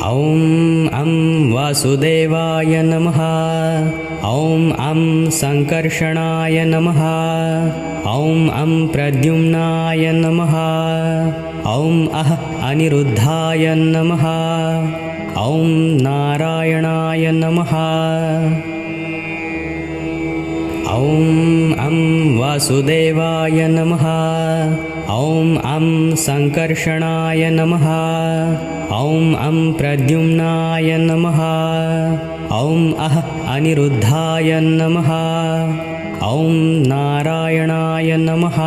ॐ अं वासुदेवाय नमः। ॐ अं संकर्षणाय नमः। ॐ अं प्रद्युम्नाय नमः। ॐ अनिरुद्धाय नमः। ॐ नारायणाय नमः। ॐ अं वासुदेवाय नमः। ॐ अं संकर्षणाय नमः। ॐ अं प्रद्युम्नाय नमः। ॐ अनिरुद्धाय नमः। ॐ नारायणाय नमः।